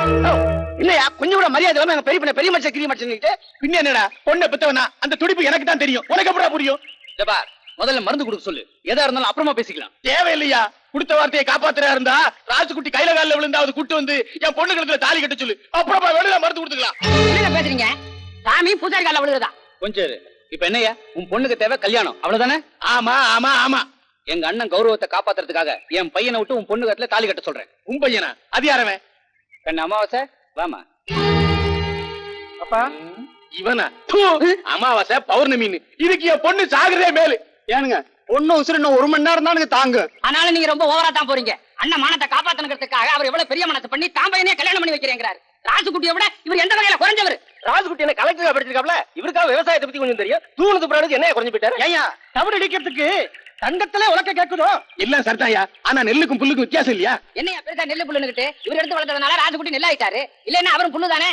இல்லையா, கொஞ்சம் கூட மரியாதை இல்லாம எங்க பெரிய மனுஷன் கிரி மனுஷன் பின்ன என்னடா, பொண்ணை பெத்தவனா அந்த துடிப்பு எனக்கு தான் தெரியும், உனக்கு எப்படா புரியும்? பார், முதல்ல மருந்து கொடுக்க சொல்லு. எதா இருந்தாலும் அப்புறமா பேசிக்கலாம். தேவையில்லையா, கொடுத்த வார்த்தையை காப்பாத்துறா இருந்தா ராஜுக்குட்டி கையில காலில் விழுந்தாவது கூட்டு வந்து என் பொண்ணு கழுத்துல தாலி கட்ட சொல்லு. அப்புறமா வெளியில மருந்து கொடுத்துக்கலாம். என்ன பேசுறீங்க? சாமி பூஜாரி கால விழுகுதா? கொஞ்சம் இப்ப என்னையா, உன் பொண்ணுக்கு தேவை கல்யாணம், அவ்வளவுதானே? ஆமா ஆமா ஆமா. எங்க அண்ணன் கௌரவத்தை காப்பாத்துறதுக்காக என் பையனை விட்டு உன் பொண்ணு கழுத்துல தாலி கட்ட சொல்றேன். உன் பையனா? அது யாரவன்? கண்ண அமாவாசை வாமா. அப்பா இவனா? அமாவாசை பௌர்ணமின்னு இதுக்கு என் பொண்ணு சாகுறதே மேலு. ஏனுங்க, பொண்ணு உசுறு இன்னும் 1 மணி நேரம் தானுங்க தாங்க. ஆனாலும் நீங்க ரொம்ப ஓவரா தான் போறீங்க. அண்ணன் மானத்தை காப்பாத்தணுங்கிறதுக்காக அவர் எவ்வளவு பெரிய மனசு பண்ணி தான் பையனே கல்யாணம் பண்ணி வைக்கிறேங்கிறாரு. ராஜுக்குட்டியை விட இவர் எந்த வகையில குறைஞ்சவர்? ராஜுக்குட்டி என்ன கலெக்டரா படிச்சிருக்காப்ல, இவருக்காக விவசாயத்தை பத்தி கொஞ்சம் தெரியும். தூணத்து பிராடு என்ன குறைஞ்சு போயிட்டாரு? ஏயா தவிடு அடிக்கிறதுக்கு தங்கத்திலே உலக்க கேக்குதோ? எல்லாம் சரிதாயா, ஆனா நெல்லுக்கும் புல்லுக்கும் வித்தியாசம் இல்லையா? என்னையா பெருசா நெல்லு புல்லுன்னுகிட்டு இவர் எடுத்து வளர்த்ததுனால ராஜுக்குட்டி நெல் ஆயிட்டாரு. இல்லன்னா அவரும் புல்லு தானே.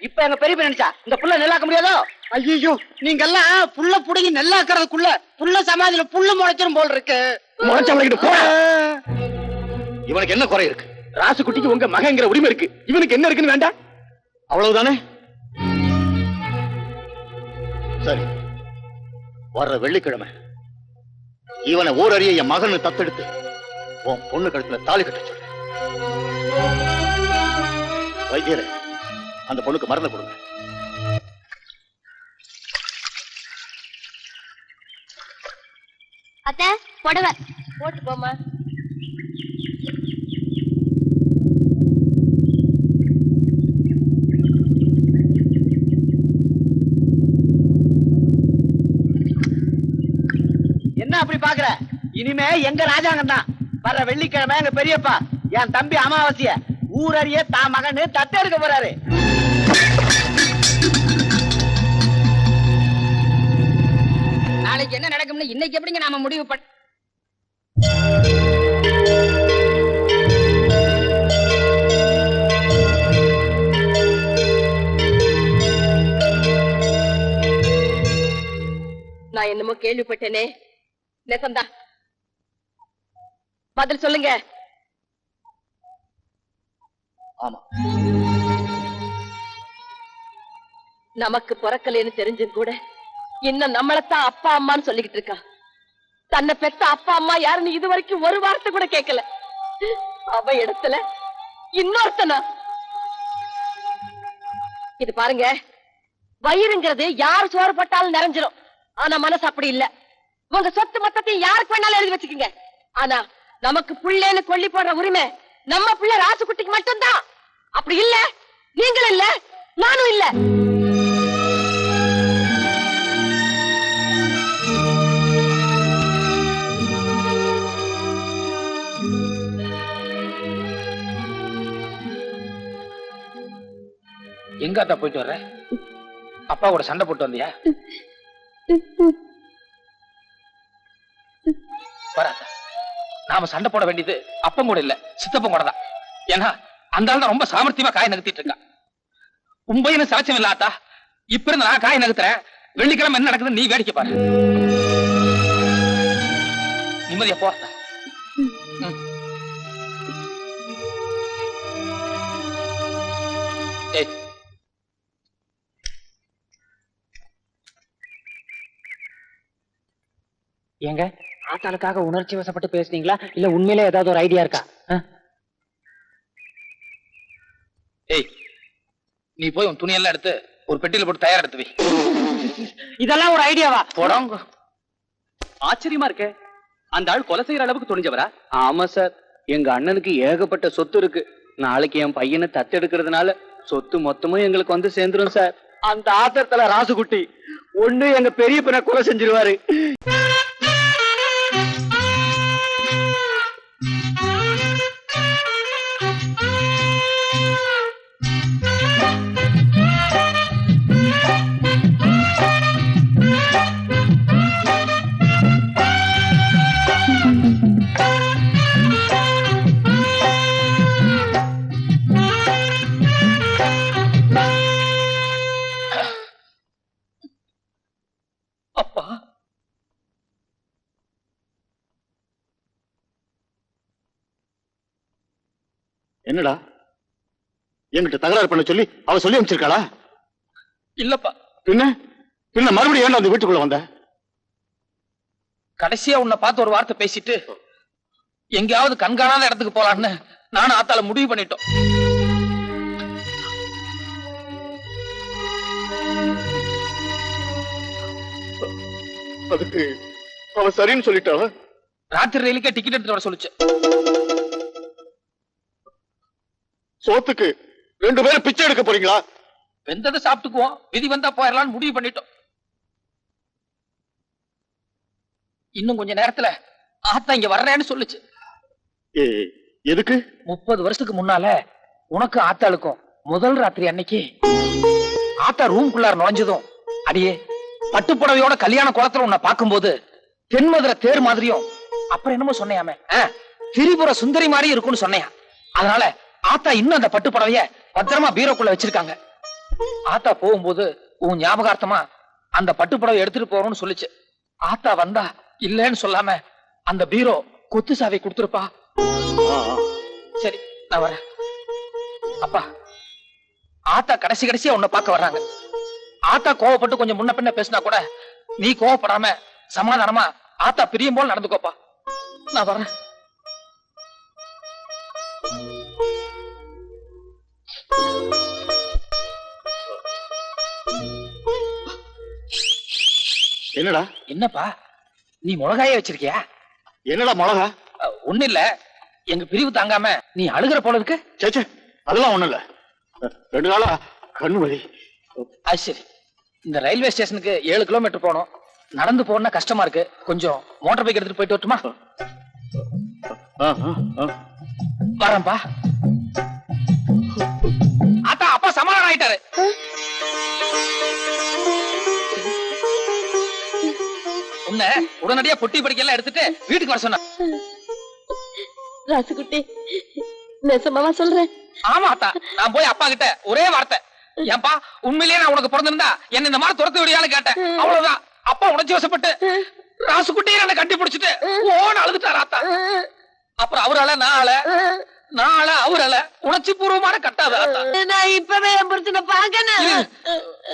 இப்ப எங்க பெரிய நினைச்சா இந்த புள்ள நெல்லாக்க முடியாதோ? ஐயோ, நீங்க எல்லாம் புள்ள புடுங்கி நெல்லாக்குறதுக்குள்ள புள்ள சமாதியில புல்லு முளைச்சிரும் போல் இருக்கு. முளைச்சவளைக்கிட்டு போ. இவனுக்கு என்ன குறை இருக்கு? ராசுக்குட்டிக்கு உங்க மகங்கிற உரிமை இருக்கு, இவனுக்கு என்ன இருக்குன்னு வேண்டாம்? அவ்வளவுதானே? சரி, வர்ற வெள்ளிக்கிழமை இவனை ஊரறிய என் மகனை தத்தெடுத்து உன் பொண்ணு கழுத்துல தாலி கட்ட சொல்லு. வைத்தியரே, அந்த பொண்ணுக்கு மருந்து கொடுங்க. அத்தை, புடவை போட்டு போமா. என்ன அப்படி பாக்குற? இனிமே எங்க ராஜாங்கம் தான். வர்ற வெள்ளிக்கிழமை எங்க பெரியப்பா என் தம்பி அமாவாசைய ஊரறிய தான் மகனு தத்தெடுக்க போறாரு. நாளைக்கு என்ன நடக்கும்னு இன்னைக்கு எப்படிங்க நாம முடிவு பண்ண? நான் என்னமோ கேள்விப்பட்டேனே, நெசந்தா? பதில் சொல்லுங்க. ஆமா, நமக்கு பிறக்கலைன்னு தெரிஞ்சும் கூட இன்னும் நம்மளத்தான் அப்பா அம்மான்னு சொல்லிக்கிட்டு இருக்கா. தன்னை பெத்த அப்பா அம்மா யாருன்னு இது வரைக்கும் ஒரு வார்த்தை கூட கேட்கல. அவ இடத்துல இன்னொருத்தனா? இது பாருங்க, வயிறுங்கிறது யார் சோறு பட்டாலும் நிறைஞ்சிரும். ஆனா மனசு அப்படி இல்ல. உங்க சொத்து மொத்தத்தையும் யாருக்கு வேணாலும் எழுதி வச்சுக்கோங்க. ஆனா நமக்கு புள்ளேன்னு கொல்லி போடுற உரிமை நம்ம பிள்ளை ராசுக்குட்டிக்கு மட்டும்தான். அப்படி இல்ல, நீங்களும் இல்ல, நானும் இல்ல. எங்க அத்தா போயிட்டு வர்ற? அப்பா கூட சண்டை போட்டு வந்தியா? வராத. நாம சண்டை போட வேண்டியது அப்பம் கூட இல்ல, சித்தப்பம் கூட தான். ஏன்னா அந்த ஆள் தான் ரொம்ப சாமர்த்தியமா காய் நகர்த்திட்டு இருக்கான். உண்மையினு சலச்சம் இல்ல ஆத்தா. இப்ப இருந்து நான் காய் நகர்த்துறேன். வெள்ளிக்கிழமை என்ன நடக்குதுன்னு நீ வேடிக்கை பாரு. நிம்மதியா போ ஆத்தா. ஏய், ஏங்க ஆத்தாளுக்காக உணர்ச்சி வசப்பட்டு பேசுனீங்களா இல்ல உண்மையிலே ஏதாவது ஒரு ஐடியா இருக்கா? ஏய், நீ போய் உன் துணியெல்லாம் எடுத்து ஒரு பெட்டியில போட்டு தயார் எடுத்து வை. இதெல்லாம் ஒரு ஐடியாவா? போடாங்க. ஆச்சரியமா இருக்கே, அந்த ஆள் கொலை செய்யற அளவுக்கு துணிஞ்சவரா? ஆமா சார், எங்க அண்ணனுக்கு ஏகப்பட்ட சொத்து இருக்கு. நாளைக்கு என் பையனை தத்தெடுக்கிறதுனால சொத்து மொத்தமும் எங்களுக்கு வந்து சேர்ந்துரும் சார். அந்த ஆத்திரத்துல ராசுகுட்டி ஒண்ணு எங்க பெரிய பையனை கொலை செஞ்சிருவாரு. அப்பா, என்னடா என்கிட்ட தகராறு பண்ண சொல்லி அவ சொல்லி அமைச்சிருக்காளா? இல்லப்பா. பின்ன மறுபடியும் ஏன் அந்த வீட்டுக்குள்ள வந்த? கடைசியா உன்னை பார்த்து ஒரு வார்த்தை பேசிட்டு எங்கேயாவது கண்காணாத இடத்துக்கு போலான்னு நானும் ஆத்தால முடிவு பண்ணிட்டோம். அதுக்கு அவ சரின்னு சொல்லிட்டாவ. ராத்திரி ரயிலுக்கே டிக்கெட் எடுத்து வர சொல்லுச்சு. சோத்துக்கு 2 பேரும் பிச்சை எடுக்க போறீங்களா? வெந்ததை சாப்பிட்டுக்குவோம், விதி வந்தா போயிடலாம்னு முடிவு பண்ணிட்டோம். இன்னும் கொஞ்ச நேரத்துல ஆத்தா இங்க வர்றேன்னு சொல்லுச்சு. எதுக்கு? 30 வருஷத்துக்கு முன்னால உனக்கு ஆத்தாளுக்கும் முதல் ராத்திரி அன்னைக்கு ஆத்தா ரூம்குள்ளார நுழைஞ்சதும் அடியே பட்டுப்புடவையோட கல்யாண குளத்துல உன்னை பார்க்கும்போது தென்மதுரை தேர் மாதிரியும் அப்புறம் என்னமோ சொன்னையாமே திரிபுர சுந்தரி மாதிரி இருக்கும்னு சொன்னையா. அதனால ஆத்தா இன்னும் அந்த பட்டுப்புடவைய பத்திரமா பீரோக்குள்ள வச்சிருக்காங்க. ஆத்தா போகும்போது உன் ஞாபகார்த்தமா அந்த பட்டுப்புடவை எடுத்துட்டு போறோம்னு சொல்லுச்சு. ஆத்தா வந்தா இல்லன்னு சொல்லாம அந்த பீரோ கொத்து சாவி கொடுத்துருப்பா. சரி, நான் வரேன். அப்பா, ஆத்தா கடைசியா உன்னை பார்க்க வர்றாங்க. ஆத்தா கோவப்பட்டு கொஞ்சம் முன்ன பின்ன பேசினா கூட நீ கோவப்படாம சமாதானமா ஆத்தா பிரியும் போல் நடந்துக்கோப்பா. நான் வரேன். என்னடா? என்னப்பா நீ மிளகாயே வச்சிருக்கியா? என்னடா மிளகா? ஒண்ணு இல்ல, எங்க பிரிவு தாங்காம நீ அழுகிற போல இருக்கு. சேச்சே, அதெல்லாம் ஒண்ணு இல்ல. 2 நாளா கண்ணு வலி. அது சரி, இந்த ரயில்வே ஸ்டேஷனுக்கு 7 கிலோமீட்டர் போகணும். நடந்து போனா கஷ்டமா இருக்கு. கொஞ்சம் மோட்டார் பைக் எடுத்துட்டு போயிட்டு வரட்டுமா? வரேன்பா. ஆத்தா, அப்பா சமாதானம் ஆயிட்டாரு. உன்னை உடனடியா பொட்டி படிக்கலாம் எடுத்துட்டு வீட்டுக்கு வர சொன்ன. ராசுகுட்டி, நெசமாவா சொல்றேன்? ஆமா ஆத்தா, நான் போய் அப்பா கிட்ட ஒரே வார்த்தை, ஏன்பா உண்மையிலேயே நான் உனக்கு பிறந்திருந்தா என்ன இந்த மாதிரி துரத்து விடியான்னு கேட்டேன். அவ்வளவுதான். அப்பா உணர்ச்சி வசப்பட்டு ராசுகுட்டியை என்ன கட்டி பிடிச்சிட்டு ஓன்னு அழுதுட்டாரு ஆத்தா. அப்புறம் அவரால நான் அவரால உணர்ச்சி பூர்வமான கட்டாத ஆத்தா. நான் இப்பவே என் புருஷனை பாக்கணும்.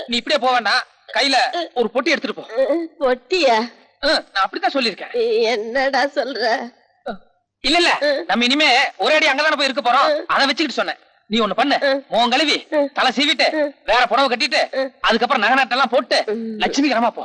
நீ இப்படியே போக வேண்டாம், கையில ஒரு பொட்டி எடுத்துட்டு போ. பொட்டியா? நான் அப்படித்தான் சொல்லியிருக்கேன். என்னடா சொல்ற? இல்ல இல்ல, நம்ம இனிமே ஒரே அடி அங்கதானே போய் இருக்க போறோம். அதை வச்சுக்கிட்டு சொன்னேன். நீ ஒண்ணு பண்ணு, முகம் கழுவி தலை சீவிட்டு வேற புடவை கட்டிட்டு அதுக்கப்புறம் நகை நட்டெல்லாம் போட்டு லட்சுமிகரமா போ.